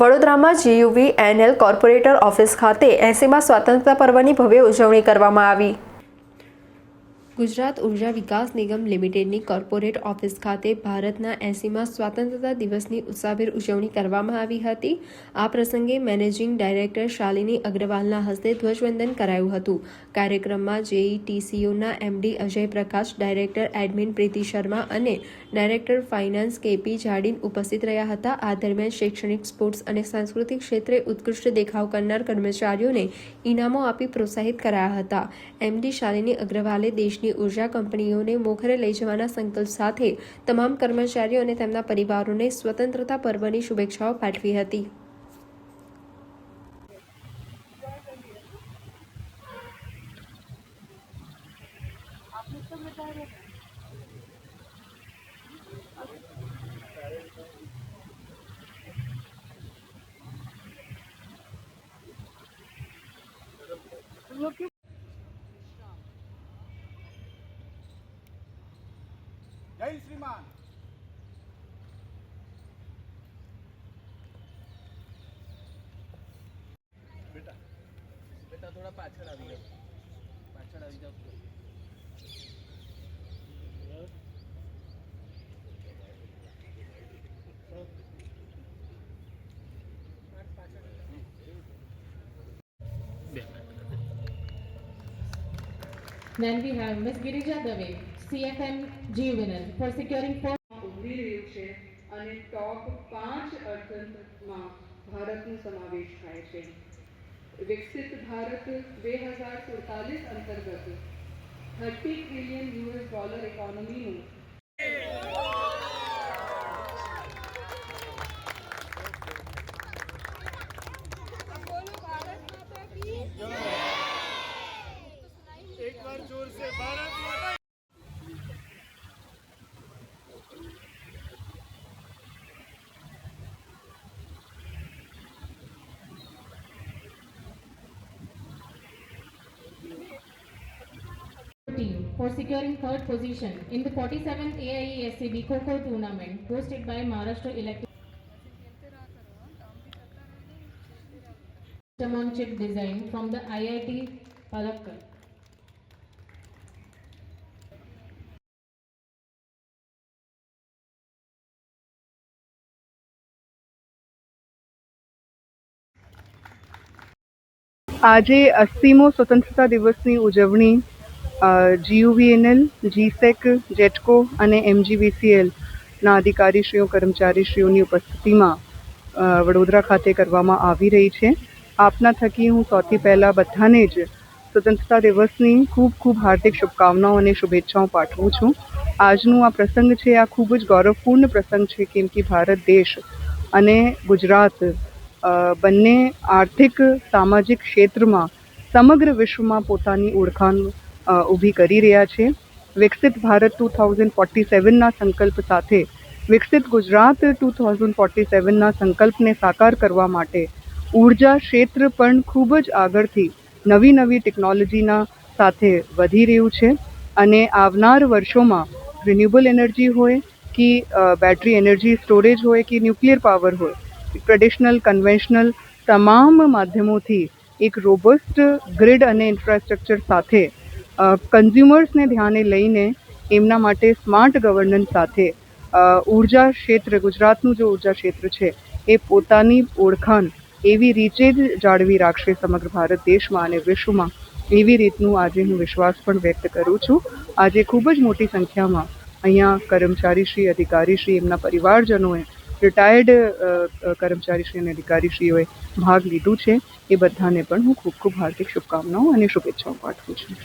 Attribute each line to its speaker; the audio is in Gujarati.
Speaker 1: વડોદરામાં GUVNL કોર્પોરેટર ઓફિસ ખાતે 80મા સ્વાતંત્ર્ય પર્વની ભવ્ય ઉજવણી કરવામાં આવી। ગુજરાત ઉર્જા વિકાસ નિગમ લિમિટેડની કોર્પોરેટ ઓફિસ ખાતે ભારતના 80મા સ્વાતંત્ર્યતા દિવસની ઉત્સાહભેર ઉજવણી કરવામાં આવી હતી। આ પ્રસંગે મેનેજિંગ ડાયરેક્ટર શાલિની અગ્રવાલના હસ્તે ધ્વજવંદન કરાયું હતું। કાર્યક્રમમાં JETCOના MD અજય પ્રકાશ, ડાયરેક્ટર એડમિન પ્રીતિ શર્મા અને ડાયરેક્ટર ફાઇનાન્સ KP જાડીન ઉપસ્થિત રહ્યા હતા। આ દરમિયાન શૈક્ષણિક, સ્પોર્ટ્સ અને સાંસ્કૃતિક ક્ષેત્રે ઉત્કૃષ્ટ દેખાવ કરનાર કર્મચારીઓને ઇનામો આપી પ્રોત્સાહિત કરાયા હતા। MD શાલિની અગ્રવાલે દેશની ઉર્જા કંપનીઓને મોખરે લઈ જવાના સંકલ્પ સાથે તમામ કર્મચારીઓ અને તેમના પરિવારોને સ્વતંત્રતા પર્વની શુભેચ્છાઓ પાઠવી હતી।
Speaker 2: जय श्रीमान। बेटा बेटा थोड़ा पाछड़ आ जाओ।
Speaker 3: Then we have Ms. Girija Dave, CFM GUVNL, for securing 4
Speaker 4: ઉભરી રહ્યું છે અને ટોપ 5 અર્થતંત્રમાં ભારતનો સમાવેશ થાય છે। વિકસિત ભારત 2047 અંતર્ગત $30 ટ્રિલિયન ઇકોનોમીનું
Speaker 2: एक बार जोर से भारत माता।
Speaker 3: team for securing 3rd position in the 47th AIESCB Kho-Kho tournament hosted by Maharashtra Electric on chip design from the IIT Palakkad.
Speaker 5: આજે 80મો સ્વતંત્રતા દિવસની ઉજવણી GUVNL, GSEC, જેટકો અને MGVCLના અધિકારીશ્રીઓ, કર્મચારીશ્રીઓની ઉપસ્થિતિમાં વડોદરા ખાતે કરવામાં આવી રહી છે। આપના થકી હું સૌથી પહેલાં બધાને જ સ્વતંત્રતા દિવસની ખૂબ ખૂબ હાર્દિક શુભકામનાઓ અને શુભેચ્છાઓ પાઠવું છું। આજનું આ પ્રસંગ છે, આ ખૂબ જ ગૌરવપૂર્ણ પ્રસંગ છે, કેમ કે ભારત દેશ અને ગુજરાત બંને આર્થિક, સામાજિક ક્ષેત્રમાં સમગ્ર વિશ્વમાં પોતાની ઓળખાણ ઊભી કરી રહ્યા છે। વિકસિત ભારત 2047ના સંકલ્પ સાથે વિકસિત ગુજરાત 2047ના સંકલ્પને સાકાર કરવા માટે ઉર્જા ક્ષેત્ર પણ ખૂબ જ આગળથી નવી ટેકનોલોજીના સાથે વધી રહ્યું છે અને આવનાર વર્ષોમાં રિન્યુએબલ એનર્જી હોય કે બેટરી એનર્જી સ્ટોરેજ હોય કે ન્યુક્લિયર પાવર હોય, ટ્રેડિશનલ, કન્વેન્શનલ તમામ માધ્યમોથી એક રોબસ્ટ ગ્રીડ અને ઇન્ફ્રાસ્ટ્રક્ચર સાથે કન્ઝ્યુમર્સને ધ્યાને લઈને એમના માટે સ્માર્ટ ગવર્નન્સ સાથે ઉર્જા ક્ષેત્ર, ગુજરાતનું જે ઉર્જા ક્ષેત્ર છે એ પોતાની ઓળખાણ એવી રીતે જ જાળવી રાખશે સમગ્ર ભારત દેશમાં અને વિશ્વમાં। એવી રીતનું આજે હું વિશ્વાસ પણ વ્યક્ત કરું છું। આજે ખૂબ જ મોટી સંખ્યામાં અહીંયા કર્મચારીશ્રી, અધિકારીશ્રી, એમના પરિવારજનોએ, રિટાયર્ડ કર્મચારીશ્રી અને અધિકારીશ્રીઓએ ભાગ લીધું છે। એ બધાને પણ હું ખૂબ ખૂબ હાર્દિક શુભકામનાઓ અને શુભેચ્છાઓ પાઠવું છું।